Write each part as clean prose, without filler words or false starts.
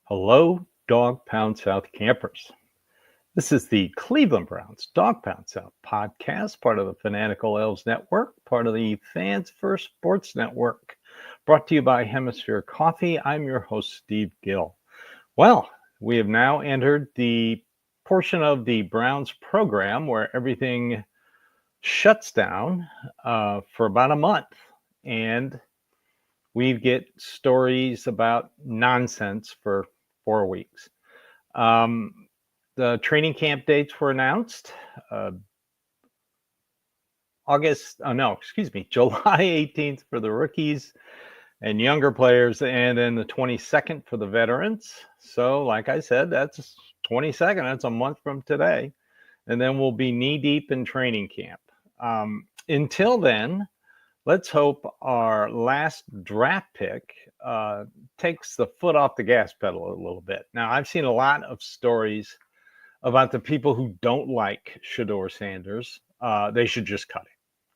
Hello, Dawgpound South campers. This is the Cleveland Browns Dawgpound South podcast, part of the Fanatical Elves Network, part of the Fans First Sports Network, brought to you by Hemisphere Coffee. I'm your host, Steve Gill. Well, we have now entered the portion of the Browns program where everything shuts down for about a month, and we get stories about nonsense for 4 weeks. The training camp dates were announced. July 18th for the rookies and younger players, and then the 22nd for the veterans. So, like I said, that's 22nd. That's a month from today. And then we'll be knee deep in training camp. Until then, let's hope our last draft pick takes the foot off the gas pedal a little bit. Now, I've seen a lot of stories about the people who don't like Shedeur Sanders. They should just cut him.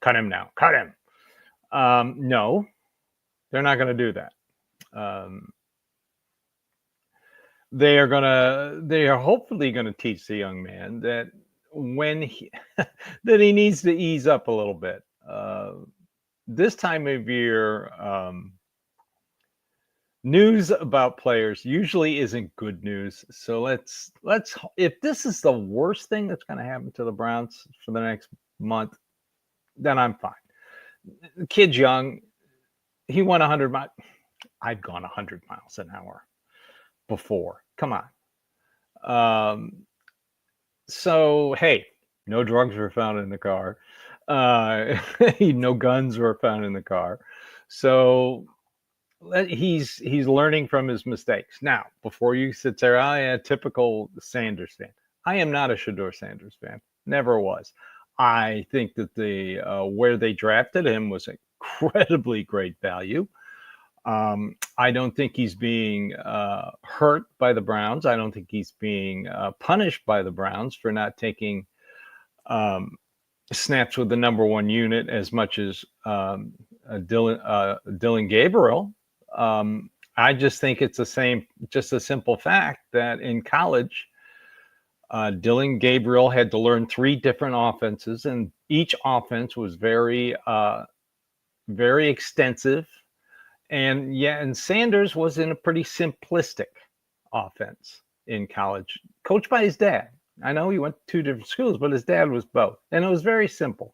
Cut him now. Cut him. No, they're not going to do that. They are hopefully going to teach the young man that that he needs to ease up a little bit. This time of year, news about players usually isn't good news. So let's if this is the worst thing that's going to happen to the Browns for the next month, then I'm fine. The kid's young. He went 100 miles. I've gone 100 miles an hour before. Come on. So, hey, no drugs were found in the car. No guns were found in the car. So he's learning from his mistakes. Now, before you sit there, typical Sanders fan. I am not a Shedeur Sanders fan. Never was. I think that the where they drafted him was incredibly great value. I don't think he's being hurt by the Browns. I don't think he's being punished by the Browns for not taking snaps with the number one unit as much as Dillon Gabriel. I just think it's just a simple fact that in college, Dillon Gabriel had to learn 3 different offenses, and each offense was very, very extensive. And Sanders was in a pretty simplistic offense in college, coached by his dad. I know he went to 2 different schools, but his dad was both. And it was very simple.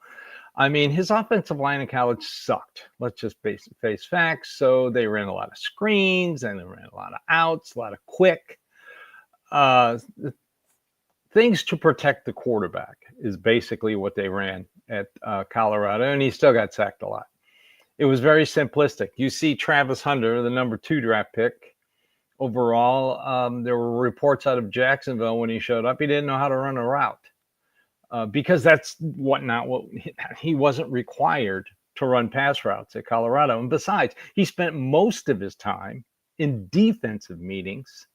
I mean, his offensive line in college sucked. Let's just face facts. So they ran a lot of screens, and they ran a lot of outs, a lot of quick things to protect the quarterback is basically what they ran at Colorado. And he still got sacked a lot. It was very simplistic. You see Travis Hunter, the number 2 draft pick overall. There were reports out of Jacksonville when he showed up. He didn't know how to run a route because that's what he wasn't required to run pass routes at Colorado. And besides, he spent most of his time in defensive meetings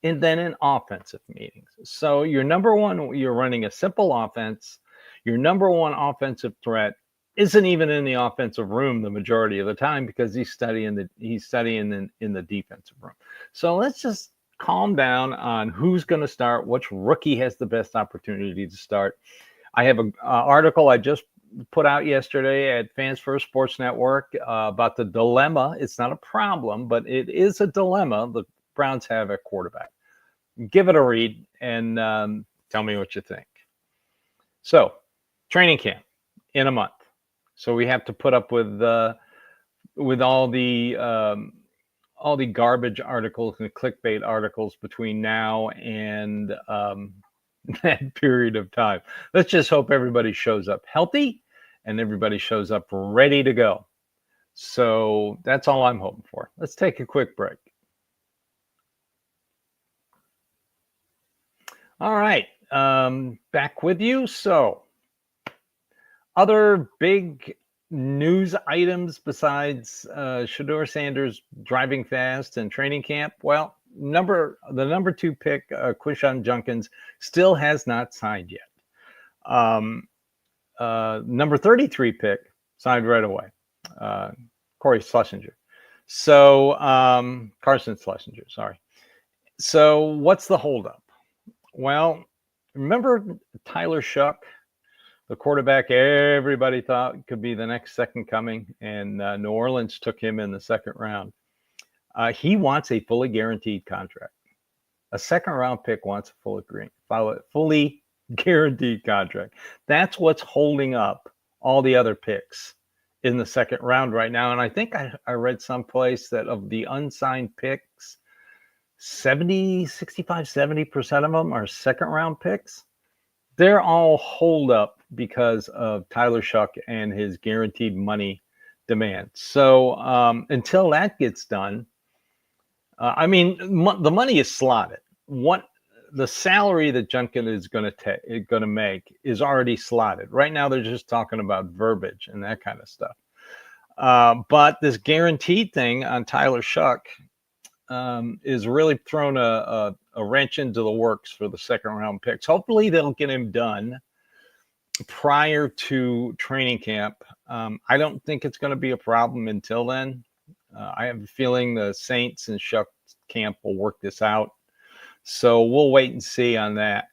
and then in offensive meetings. So your number one, you're running a simple offense. Your number one offensive threat isn't even in the offensive room the majority of the time because he's studying in the defensive room. So let's just calm down on who's going to start, which rookie has the best opportunity to start. I have an article I just put out yesterday at Fans First Sports Network about the dilemma. It's not a problem, but it is a dilemma the Browns have at quarterback. Give it a read and tell me what you think. So, training camp in a month. So we have to put up with all the garbage articles and clickbait articles between now and that period of time. Let's just hope everybody shows up healthy and everybody shows up ready to go. So that's all I'm hoping for. Let's take a quick break. All right, back with you. So, other big news items besides Shedeur Sanders driving fast and training camp. Well, the number 2 pick, Quinshon Judkins, still has not signed yet. Number 33 pick signed right away, Corey Schlesinger. So Carson Schlesinger, sorry. So what's the holdup? Well, remember Tyler Shuck, the quarterback everybody thought could be the next second coming, and New Orleans took him in the second round. He wants a fully guaranteed contract. A second round pick wants a fully guaranteed contract. That's what's holding up all the other picks in the second round right now. And I think I read someplace that of the unsigned picks, 70% of them are second round picks. They're all hold up because of Tyler Shuck and his guaranteed money demand. So until that gets done, I mean, the money is slotted. What the salary that Junkin is going to make is already slotted. Right now, they're just talking about verbiage and that kind of stuff. But this guaranteed thing on Tyler Shuck is really thrown a wrench into the works for the second round picks. Hopefully, they'll get him done prior to training camp. I don't think it's going to be a problem until then. I have a feeling the Saints and Shuck camp will work this out. So we'll wait and see on that.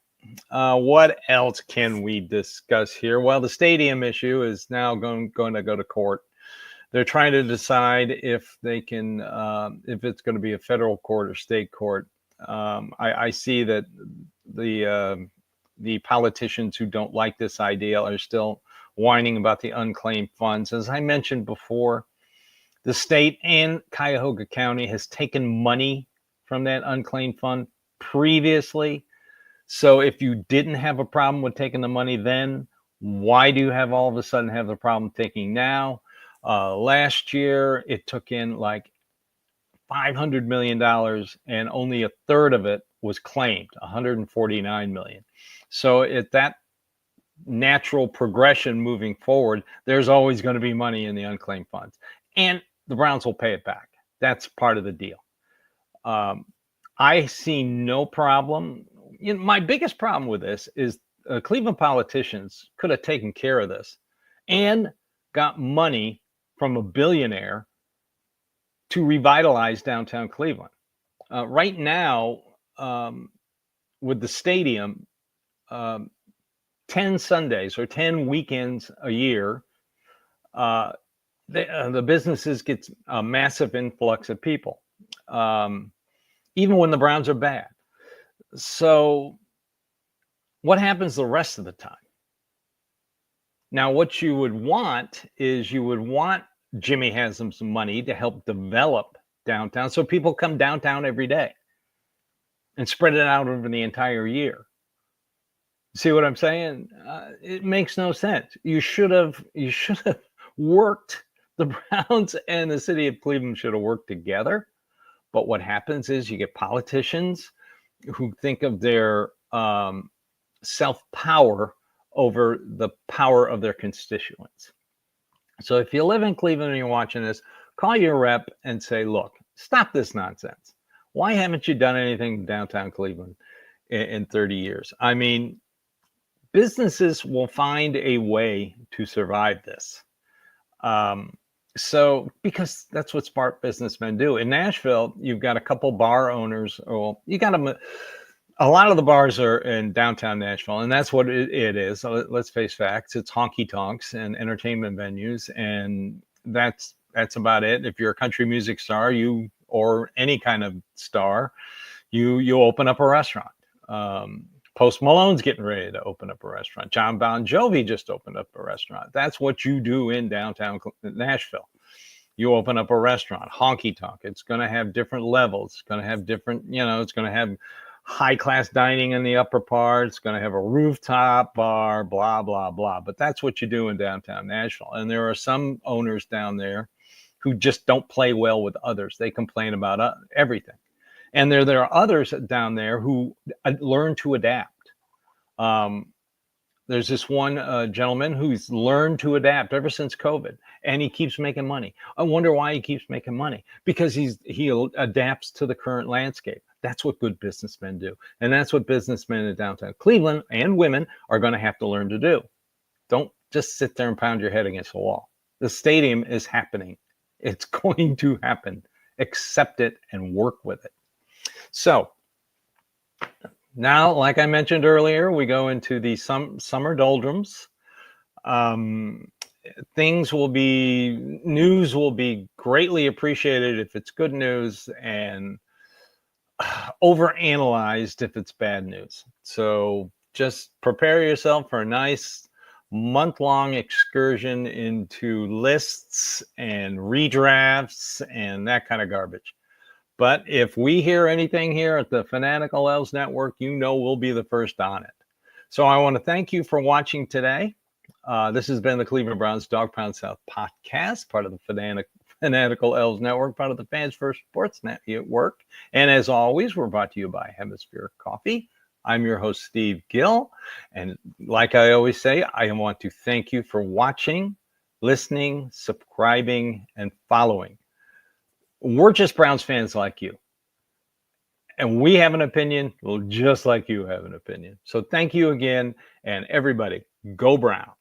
What else can we discuss here? Well, the stadium issue is now going to go to court. They're trying to decide if they can, if it's going to be a federal court or state court. I see that the politicians who don't like this idea are still whining about the unclaimed funds. As I mentioned before, the state and Cuyahoga County has taken money from that unclaimed fund previously. So if you didn't have a problem with taking the money then, why do you have all of a sudden have the problem taking now? Last year, it took in like $500 million and only a third of it was claimed, $149 million. So at that natural progression moving forward, there's always going to be money in the unclaimed funds. And the Browns will pay it back. That's part of the deal. I see no problem. My biggest problem with this is Cleveland politicians could have taken care of this and got money from a billionaire to revitalize downtown Cleveland. Right now, with the stadium, 10 Sundays or 10 weekends a year, the businesses get a massive influx of people, even when the Browns are bad. So what happens the rest of the time? Now, what you would want is Jimmy has some money to help develop downtown so people come downtown every day and spread it out over the entire year. See what I'm saying? It makes no sense. You should have worked. The Browns and the city of Cleveland should have worked together. But what happens is you get politicians who think of their self-power over the power of their constituents. So if you live in Cleveland and you're watching this, call your rep and say, look, stop this nonsense. Why haven't you done anything in downtown Cleveland in 30 years? I mean, businesses will find a way to survive this. So because that's what smart businessmen do. In Nashville, you've got a couple bar owners. Well, you got them. A lot of the bars are in downtown Nashville, and that's what it is. So let's face facts. It's honky tonks and entertainment venues, and that's about it. If you're a country music star, or any kind of star, you open up a restaurant. Post Malone's getting ready to open up a restaurant. John Bon Jovi just opened up a restaurant. That's what you do in downtown Nashville. You open up a restaurant, honky tonk. It's going to have different levels. It's going to have different, it's going to have high class dining in the upper part. It's going to have a rooftop bar, blah, blah, blah. But that's what you do in downtown Nashville. And there are some owners down there who just don't play well with others. They complain about everything. And there are others down there who learn to adapt. There's this one gentleman who's learned to adapt ever since COVID, and he keeps making money. I wonder why he keeps making money. Because he adapts to the current landscape. That's what good businessmen do. And that's what businessmen in downtown Cleveland and women are going to have to learn to do. Don't just sit there and pound your head against the wall. The stadium is happening. It's going to happen. Accept it and work with it. So Now, like I mentioned earlier, we go into the summer doldrums. Um, news will be greatly appreciated if it's good news, and overanalyzed if it's bad news. So just prepare yourself for a nice month-long excursion into lists and redrafts and that kind of garbage. But if we hear anything here at the Fanatical Elves Network, you know we'll be the first on it. So I want to thank you for watching today. This has been the Cleveland Browns Dawgpound South podcast, part of the Fanatical Elves Network, part of the Fans First Sports Network. And as always, we're brought to you by Hemisphere Coffee. I'm your host, Steve Gill. And like I always say, I want to thank you for watching, listening, subscribing, and following. We're just Browns fans like you. And we have an opinion, well, just like you have an opinion. So thank you again. And everybody, go Browns.